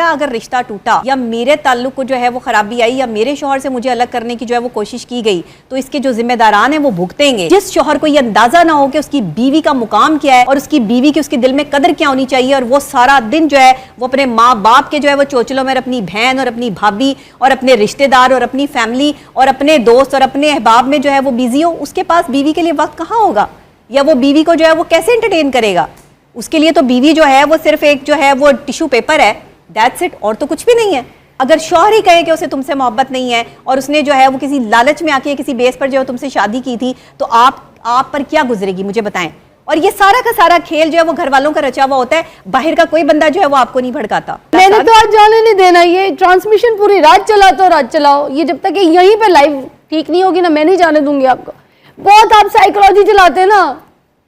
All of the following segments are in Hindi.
मेरा अगर रिश्ता टूटा या मेरे ताल्लुक को जो है वो खराबी आई या मेरे शौहर से मुझे अलग करने की जो है वो कोशिश की गई, तो इसके जो जिम्मेदारान हैं वो भुगतेंगे। जिस शौहर को ये अंदाजा ना हो कि उसकी बीवी का मुकाम क्या है और उसकी बीवी की उसके दिल में कदर क्या होनी चाहिए, और वो सारा दिन जो है वो अपने माँ बाप के जो है वो चोचलों में अपनी बहन और अपनी भाभी और अपने रिश्तेदार और अपनी फैमिली और अपने दोस्त और अपने अहबाब में जो है वो बिजी हो, उसके पास बीवी के लिए वक्त कहाँ होगा? या वो बीवी को जो है वो कैसे एंटरटेन करेगा? उसके लिए तो बीवी जो है वो सिर्फ एक जो है वो टिश्यू पेपर है, दैट्स इट, और तो कुछ भी नहीं है। अगर शौहर ही कहे कि उसे तुमसे मोहब्बत नहीं है और उसने जो है वो किसी लालच में आके किसी बेस पर जो है तुमसे शादी की थी, तो आप पर क्या गुजरेगी मुझे बताएं। और ये सारा का सारा खेल जो है वो घर वालों का रचा हुआ होता है, बाहर का कोई बंदा जो है वो आपको नहीं भड़काता। मैंने तो आज जाने नहीं देना, ये ट्रांसमिशन पूरी रात चलाते हो, रात चलाओ, ये जब तक यहीं पे लाइव ठीक नहीं होगी ना, मैं नहीं जाने दूंगी आपको। बहुत आप साइकोलॉजी चलाते हैं ना,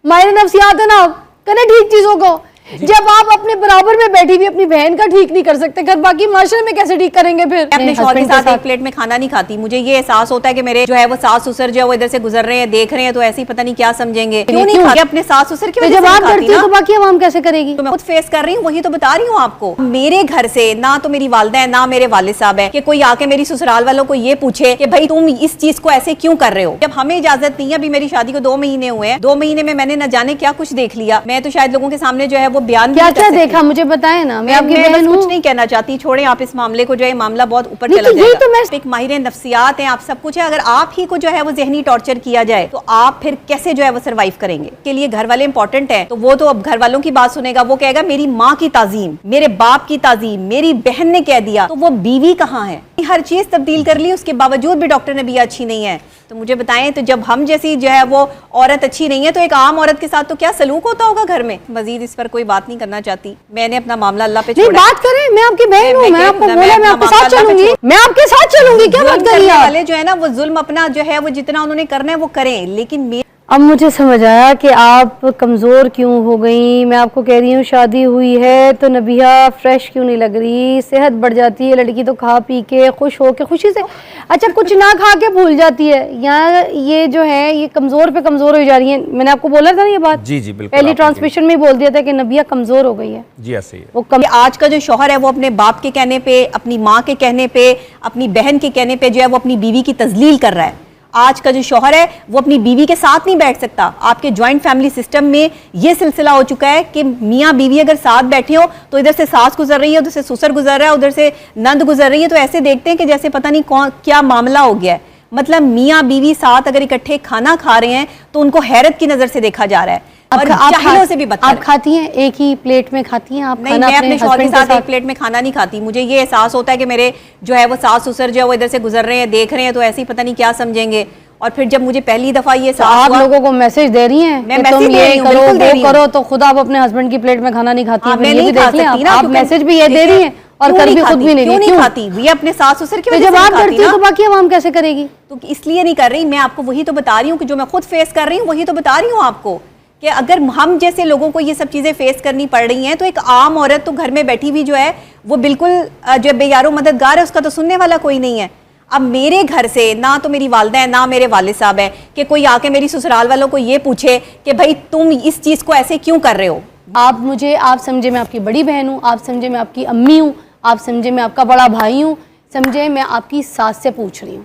मायरे नफ्सियात है ना, करें ठीक चीजों को। जब आप अपने बराबर में बैठी हुई अपनी बहन का ठीक नहीं कर सकते, घर बाकी माशरे में कैसे ठीक करेंगे? फिर अपने शौहर के साथ एक प्लेट में खाना नहीं खाती, मुझे ये एहसास होता है कि मेरे जो है वो सास ससुर जो है वो इधर से गुजर रहे हैं, देख रहे हैं, तो ऐसे ही पता नहीं क्या समझेंगे। क्यों नहीं खाती अपने सास ससुर की? जब आप करती हो तो बाकी आवाम कैसे करेगी? तो मैं खुद फेस कर रही हूँ, वही तो बता रही हूँ आपको। मेरे घर से ना तो मेरी वालदा है ना मेरे वालिद साहब है कि कोई आके मेरी ससुराल वालों को ये पूछे कि भाई तुम इस चीज को ऐसे क्यों कर रहे हो, जब हमें इजाजत नहीं है। अभी मेरी शादी को 2 महीने हुए हैं, 2 महीने में मैंने न जाने क्या कुछ देख लिया। मैं तो शायद लोगों के सामने जो है वो बयान क्या देखा मुझे बताएं ना, मैं आपकी बहन हूं। कुछ नहीं कहना चाहती, छोड़ें आप इस मामले को, जो है मामला बहुत ऊपर चला जाएगा। ये तो मैं एक माहिर नफ्सियात हैं, आप सब कुछ है। अगर आप ही को जो है वो ज़हनी टॉर्चर किया जाए तो आप फिर कैसे जो है वो सर्वाइव करेंगे? के लिए घर वाले इंपॉर्टेंट है, तो वो तो अब घर वालों की बात सुनेगा। वो कहेगा मेरी माँ की ताजीम, मेरे बाप की ताजीम, मेरी बहन ने कह दिया, तो वो बीवी कहाँ है? हर चीज तब्दील कर ली, उसके बावजूद भी डॉक्टर नबिया अच्छी नहीं है। तो मुझे बताएं, तो जब हम जैसी जो है वो औरत अच्छी नहीं है, तो एक आम औरत के साथ तो क्या सलूक होता होगा घर में? मजीद इस पर कोई बात नहीं करना चाहती। मैंने अपना मामला अल्लाह पे छोड़ा। बात करें, मैं आपकी बहन हूं, मैं आपको बोला मैं आपके साथ चलूंगी, मैं आपके साथ चलूंगी। क्या बात कर रही है? वाले जो है ना वो जुल्म अपना जो है वो जितना उन्होंने करना है वो करें, लेकिन अब मुझे समझ आया कि आप कमज़ोर क्यों हो गई। मैं आपको कह रही हूँ शादी हुई है तो नबिया फ्रेश क्यों नहीं लग रही? सेहत बढ़ जाती है लड़की तो खा पी के खुश हो के खुशी से, अच्छा कुछ ना खा के भूल जाती है। यहाँ ये जो है ये कमज़ोर पे कमज़ोर हो जा रही है। मैंने आपको बोला था ना ये बात, जी बिल्कुल, पहली ट्रांसमिशन में बोल दिया था कि नबिया कमज़ोर हो गई है। जी ऐसे ही वो आज का जो शौहर है वो अपने बाप के कहने पे, अपनी माँ के कहने पे, अपनी बहन के कहने पे जो है वो अपनी बीवी की तजलील कर रहा है। आज का जो शौहर है वो अपनी बीवी के साथ नहीं बैठ सकता। आपके जॉइंट फैमिली सिस्टम में ये सिलसिला हो चुका है कि मियाँ बीवी अगर साथ बैठे हो तो इधर से सास गुजर रही है, उधर से ससुर गुजर रहा है, उधर से नंद गुजर रही है, तो ऐसे देखते हैं कि जैसे पता नहीं कौन क्या मामला हो गया है। मतलब मियाँ बीवी साथ अगर इकट्ठे खाना खा रहे हैं तो उनको हैरत की नजर से देखा जा रहा है। और जाहिलों से भी बदतर। आप खाती हैं एक ही प्लेट में खाती हैं आप? नहीं, मैं अपने शौहर के साथ एक प्लेट में खाना नहीं खाती। मुझे ये एहसास होता है कि मेरे जो है वो सास ससुर जो है वो इधर से गुजर रहे हैं, देख रहे हैं, तो ऐसे ही पता नहीं क्या समझेंगे। और फिर जब मुझे पहली दफा ये आप लोगों को मैसेज दे रही हैं मैं मैसेज दे रही हूं, वो करो तो खुद आप अपने हस्बैंड की प्लेट में खाना नहीं खाती हैं। मैं नहीं खा सकती ना, आप मैसेज भी ये दे रही हैं और कर भी खुद भी नहीं खाती। ये अपने सास ससुर की वजह से जब आप करती हो तो बाकी आवाम कैसे करेगी? तो इसलिए नहीं कर रही, मैं आपको वही तो बता रही हूँ कि जो मैं खुद फेस कर रही हूँ वही तो बता रही हूँ आपको, कि अगर हम जैसे लोगों को ये सब चीजें फेस करनी पड़ रही हैं तो एक आम औरत तो घर में बैठी हुई जो है वो बिल्कुल जो बेयारो मददगार है, उसका तो सुनने वाला कोई नहीं है। अब मेरे घर से ना तो मेरी वालदा है ना मेरे वालिद साहब है कि कोई आके मेरी ससुराल वालों को ये पूछे कि भाई तुम इस चीज को ऐसे क्यों कर रहे हो। आप समझे मैं आपकी बड़ी बहन हूँ, आप समझे मैं आपकी अम्मी हूँ, आप समझे मैं आपका बड़ा भाई हूँ, समझे मैं आपकी सास से पूछ रही हूँ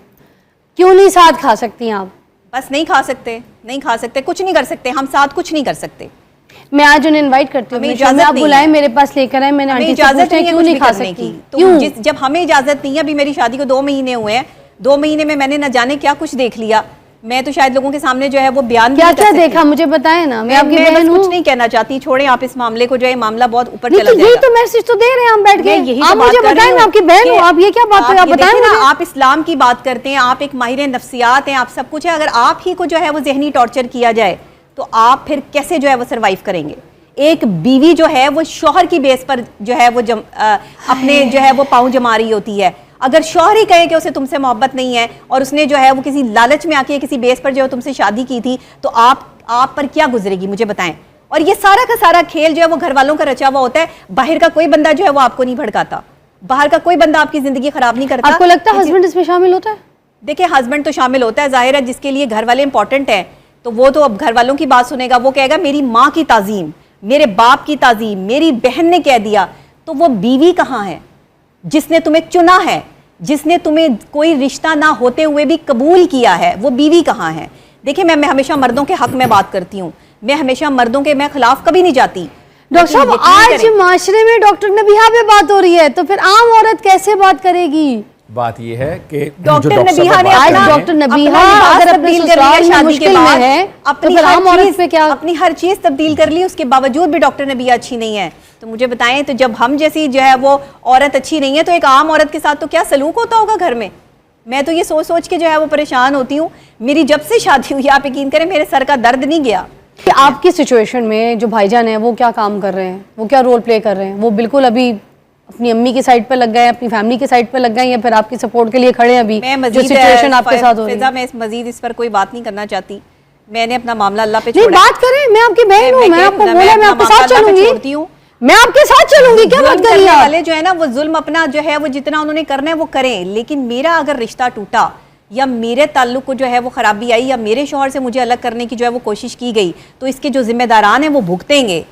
क्यों नहीं साथ खा सकती आप? बस नहीं खा सकते, नहीं खा सकते, कुछ नहीं कर सकते, हम साथ कुछ नहीं कर सकते। मैं आज उन्हें इनवाइट करती हूँ, आप बुलाएं मेरे पास लेकर आए। मैंने इजाजत क्यों नहीं खा सकती? तो जब हमें इजाजत नहीं है, अभी मेरी शादी को 2 महीने हुए हैं, 2 महीने में मैंने न जाने क्या कुछ देख लिया। मैं तो शायद लोगों के सामने जो है वो बयान क्या देखा मुझे बताएं ना, मैं आपकी बहन हूं। कुछ नहीं कहना चाहती, छोड़ें आप इस मामले को, जो है मामला बहुत ऊपर चला जाएगा। यही तो मैसेज तो दे रहे हैं हम बैठ के, यही आप मुझे बताएं ना, आपकी बहन हूं, आप ये क्या बात है? आप बताएं ना, आप इस्लाम की बात करते हैं, आप एक माहिर नफ्सियात हैं, आप सब कुछ है। अगर आप ही को जो है वो ज़हनी टॉर्चर किया जाए तो आप फिर कैसे जो है वो सर्वाइव करेंगे? एक बीवी जो है वो शौहर की बेस पर जो है वो अपने जो है वो पाँव जमा रही होती है। अगर शौहर ही कहे कि उसे तुमसे मोहब्बत नहीं है और उसने जो है वो किसी लालच में आके किसी बेस पर जो है तुमसे शादी की थी, तो आप पर क्या गुजरेगी मुझे बताएं। और ये सारा का सारा खेल जो है वो घर वालों का रचा हुआ होता है, बाहर का कोई बंदा जो है वो आपको नहीं भड़काता, बाहर का कोई बंदा आपकी जिंदगी खराब नहीं करता। आपको लगता है हस्बैंड इसमें शामिल होता है? देखिए, हस्बैंड तो शामिल होता है, जाहिर है जिसके लिए घर वाले इंपॉर्टेंट है तो वो तो अब घर वालों की बात सुनेगा। वो कहेगा मेरी माँ की ताजीम, मेरे बाप की ताजीम, मेरी बहन ने कह दिया, तो वो बीवी कहाँ है? जिसने तुम्हें चुना है, जिसने तुम्हें कोई रिश्ता ना होते हुए भी कबूल किया है, वो बीवी कहाँ है? देखिए मैं हमेशा मर्दों के हक में बात करती हूँ, मैं हमेशा मर्दों के मैं खिलाफ कभी नहीं जाती। डॉक्टर साहब आज माशरे में डॉक्टर नबीहा पे बात हो रही है, तो फिर आम औरत कैसे बात करेगी? बात ये है कि डॉक्टर नबीहा ने आज डॉक्टर नबीहा अगर अपने ससुराल में मुश्किल में है तो फिर आम औरत पे क्या? अपनी हर चीज तब्दील कर ली, उसके बावजूद भी डॉक्टर नबीहा अच्छी नहीं है। तो मुझे बताएं, तो जब हम जैसी जो है वो औरत अच्छी नहीं है तो एक आम औरत के साथ तो क्या सलूक होता होगा घर में? मैं तो ये सोच सोच के जो है वो परेशान होती हूँ। मेरी जब से शादी हुई, आप यकीन करें मेरे सर का दर्द नहीं गया। कि आपकी सिचुएशन में जो भाईजान है वो क्या काम कर रहे हैं, वो क्या रोल प्ले कर रहे हैं? वो बिल्कुल अभी अपनी अम्मी की साइड पे लग गए हैं, अपनी फैमिली की साइड पे लग गए हैं, या फिर आपकी सपोर्ट के लिए खड़े हैं अभी जो सिचुएशन आपके साथ हो रही है? मैं मजीद इस पर कोई बात नहीं करना चाहती। मैंने अपना मामला अल्लाह पे नहीं, छोड़ा। बात करें, मैं आपकी बहन हूँ, मैं आपको बोला मैं आपके साथ चलूंगी, मैं आपके साथ चलूंगी, क्या बात कर रही हैं? वाले जो है ना वो जुल्म अपना जो है वो जितना उन्होंने करना है वो करें, लेकिन मेरा अगर रिश्ता टूटा या मेरे ताल्लुक को जो है वो खराबी आई या मेरे शौहर से मुझे अलग करने की जो है वो कोशिश की गई, तो इसके जो जिम्मेदारान हैं वो भुगतेंगे।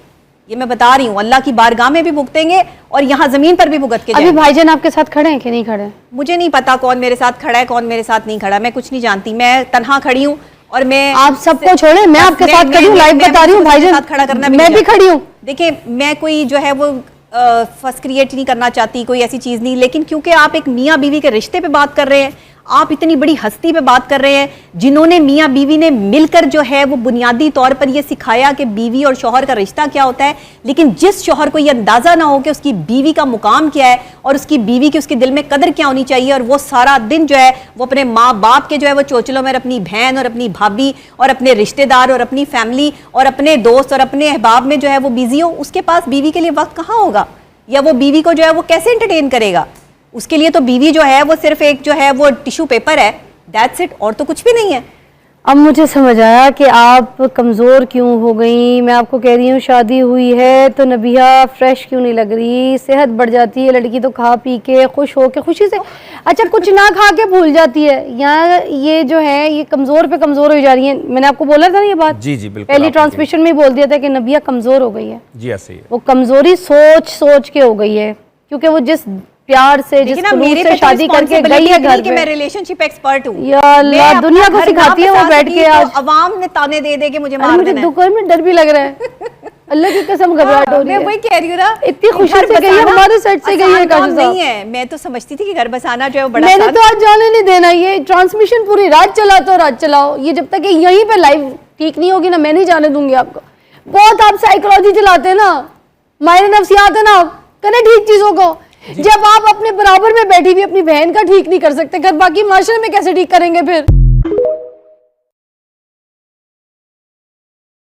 ये मैं बता रही हूँ, अल्लाह की बारगाह में भी भुगतेंगे और यहाँ जमीन पर भी भुगत के अभी भाईजान आपके साथ खड़े हैं कि नहीं खड़े? मुझे नहीं पता कौन मेरे साथ खड़ा है कौन मेरे साथ नहीं खड़ा, मैं कुछ नहीं जानती। मैं तन्हा खड़ी हूँ और मैं आप सबको छोड़े, मैं आपके साथ खड़ी हूँ, लाइव बता रही हूँ भाईजान खड़ा करना मैं भी खड़ी हूँ। देखिए मैं कोई जो है वो फर्स्ट क्रिएट नहीं करना चाहती, कोई ऐसी चीज नहीं, लेकिन क्योंकि आप एक मियाँ बीवी के रिश्ते पे बात कर रहे हैं, आप इतनी बड़ी हस्ती पे बात कर रहे हैं जिन्होंने मियाँ बीवी ने मिलकर जो है वो बुनियादी तौर पर ये सिखाया कि बीवी और शौहर का रिश्ता क्या होता है, लेकिन जिस शौहर को ये अंदाजा ना हो कि उसकी बीवी का मुकाम क्या है और उसकी बीवी की उसके दिल में कदर क्या होनी चाहिए, और वो सारा दिन जो है वो अपने माँ बाप के जो है वो चोचलों में अपनी बहन और अपनी भाभी और अपने रिश्तेदार और अपनी फैमिली और अपने दोस्त और अपने अहबाब में जो है वो बिजी हो, उसके पास बीवी के लिए वक्त कहाँ होगा? या वो बीवी को जो है वो कैसे एंटरटेन करेगा? उसके लिए तो बीवी जो है वो सिर्फ एक जो है वो टिश्यू पेपर है, दैट्स इट, और तो कुछ भी नहीं है। अब मुझे समझ आया कि आप कमज़ोर क्यों हो गई। मैं आपको कह रही हूँ शादी हुई है तो नबीहा फ्रेश क्यों नहीं लग रही, सेहत बढ़ जाती है लड़की तो खा पी के खुश हो के खुशी से, अच्छा कुछ ना खा के भूल जाती है, या ये जो है ये कमज़ोर पे कमज़ोर हो जा रही है। मैंने आपको बोला था ना ये बात, जी जी बिल्कुल, पहली ट्रांसमिशन में बोल दिया था कि नबीहा कमज़ोर हो गई है। जी ऐसे ही है। वो कमज़ोरी सोच सोच के हो गई है, क्योंकि वो जिस प्यार से जिस खुलूस से शादी करके गई है घर पे। मैं रिलेशनशिप एक्सपर्ट हूँ, या अल्लाह दुनिया को सिखाती है वो बैठ के। आज अवाम ने ताने दे दे के मुझे मार देना है। दुकान में डर भी लग रहा है अल्लाह की कसम घबराहट हो रही है। मैं वही कह रही हूँ ना, इतनी खुशी से गई है, हमारे साइड से गई है। काम नहीं है, मैं तो समझती थी कि घर बसाना जो है बड़ा मैंने तो आज जाने नहीं देना, ये ट्रांसमिशन पूरी रात चला तो रात चलाओ, ये जब तक यहीं पे लाइव ठीक नहीं होगी ना मैं नहीं जाने दूंगी आपको। बहुत आप साइकोलॉजी चलाते हैं ना, मायने नफ्सियात है ना, करें ठीक चीजों को। जब आप अपने बराबर में बैठी हुई अपनी बहन का ठीक नहीं कर सकते, घर बाकी माशरे में कैसे ठीक करेंगे फिर?